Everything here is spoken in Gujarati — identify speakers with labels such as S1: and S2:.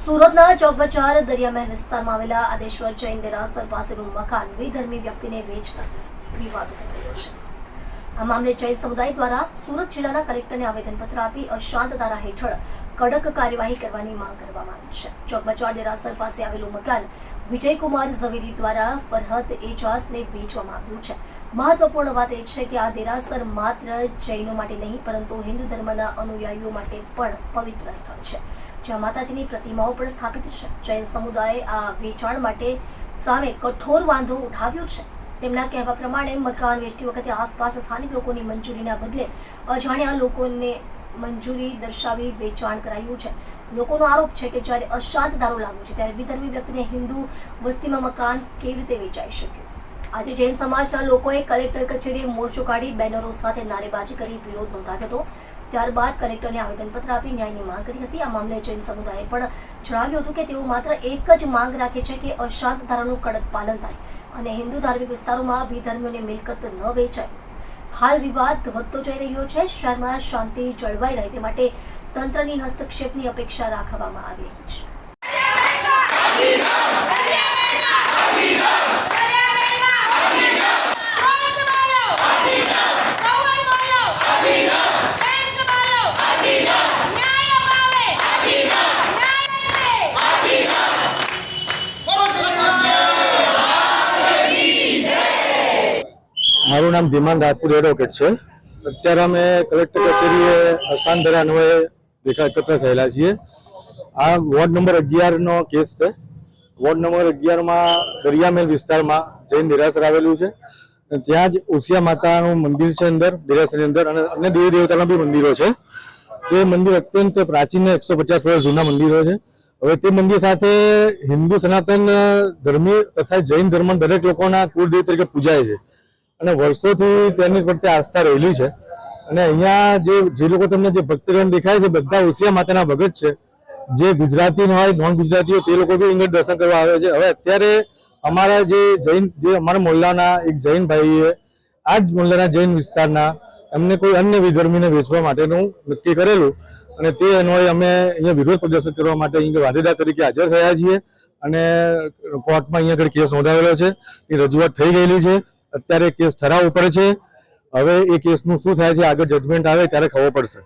S1: સુરતના ચોક બજાર દરિયામહેલ વિસ્તારમાં આવેલા આદેશ્વર જૈન દેરાસર પાસેનું મકાન વિધર્મી વ્યક્તિને વેચતા વિવાદ ઉભો થયો છે। આ મામલે જૈન સમુદાય દ્વારા સુરત જિલ્લાના કલેક્ટરને આવેદનપત્ર આપી અશાંત ધારા હેઠળ કડક કાર્યવાહી કરવાની માંગ કરવામાં આવી છે। ચોક બજાર દેરાસર પાસે આવેલું મકાન વિજયકુમાર ઝવેરી દ્વારા ફરહત એજાઝને વેચવામાં આવ્યું છે। મહત્વપૂર્ણ વાત એ છે કે આ દેરાસર માત્ર જૈનો માટે નહીં પરંતુ હિન્દુ ધર્મના અનુયાયીઓ માટે પણ પવિત્ર સ્થળ છે, જ્યાં માતાજીની પ્રતિમાઓ પણ સ્થાપિત છે। જૈન સમુદાયે આ વેચાણ માટે સામે કઠોર વાંધો ઉઠાવ્યો છે। તેમના કહેવા પ્રમાણે મકાન વેચતી વખતે આસપાસ સ્થાનિક લોકોની મંજૂરીના બદલે અજાણ્યા લોકોને મંજૂરી દર્શાવી વેચાણ કરાયું છે। લોકોનો આરોપ છે કે જ્યારે અશાંત ધારો લાગુ છે ત્યારે વિધર્મી વ્યક્તિને હિન્દુ વસ્તીમાં મકાન કેવી રીતે વેચાઈ શકે। આજે જૈન સમાજના લોકોએ કલેક્ટર કચેરીએ મોરચો કાઢી બેનરો સાથે નારેબાજી કરી વિરોધ નોંધાવ્યો હતો। ત્યારબાદ કલેક્ટરને આવેદનપત્ર આપી ન્યાયની માંગ કરી હતી। આ મામલે જૈન સમુદાયે પણ જણાવ્યું હતું કે તેઓ માત્ર એક જ માંગ રાખે છે કે અશાંત ધારાનું કડક પાલન થાય અને હિન્દુ ધાર્મિક વિસ્તારોમાં વિધર્મીઓને મિલકત ન વેચાય। હાલ વિવાદ વધતો જઈ રહ્યો છે। શહેરમાં શાંતિ જળવાઈ રહે તે માટે તંત્રની હસ્તક્ષેપની અપેક્ષા રાખવામાં આવી રહી છે।
S2: મારું નામ ધીમાન રાજપૂત એડવોકેટ છે। અત્યારે અમે કલેક્ટર કચેરીએ અશાંત ધારા અન્વયે ભેગા એકત્ર થયેલા છીએ। આ વોર્ડ નંબર 11 નો કેસ છે। વોર્ડ નંબર 11 માં દરિયામહેલ વિસ્તારમાં જૈન દેરાસર આવેલું છે। ત્યાં જ ઉસિયા માતાનું મંદિર છે અંદર દેરાસરની અંદર, અને અન્ય દેવી દેવતાના બી મંદિરો છે। તે મંદિર અત્યંત પ્રાચીન 150 વર્ષ જૂના મંદિરો છે। હવે તે મંદિર સાથે હિન્દુ સનાતન ધર્મી તથા જૈન ધર્મ દરેક લોકોના કુળદેવ તરીકે પૂજાય છે અને વર્ષોથી તેની પ્રત્યે આસ્થા રહેલી છે। અને અહીંયા જે લોકો તમને જે ભક્તગણ દેખાય છે બધા ઉસિયા માતાના ભગત છે। જે ગુજરાતી હોય નોન ગુજરાતીઓ તે લોકો બી અહીંયા દર્શન કરવા આવે છે। હવે અત્યારે અમારા જે અમારા મોહલ્લાના એક જૈન ભાઈએ આ જ મોહલ્લાના જૈન વિસ્તારના એમને કોઈ અન્ય વિધર્મીને વેચવા માટેનું નક્કી કરેલું, અને તે અન્વયે અમે અહીંયા વિરોધ પ્રદર્શન કરવા માટે અહીંયા વાદેદાર તરીકે હાજર થયા છીએ અને કોર્ટમાં અહીંયા આગળ કેસ નોંધાવેલો છે। એ રજૂઆત થઈ ગયેલી છે। અત્યારે કેસ ઠરાવ ઉપર છે। હવે એ કેસનું શું થાય છે આગળ જજમેન્ટ આવે ત્યારે ખબર પડશે।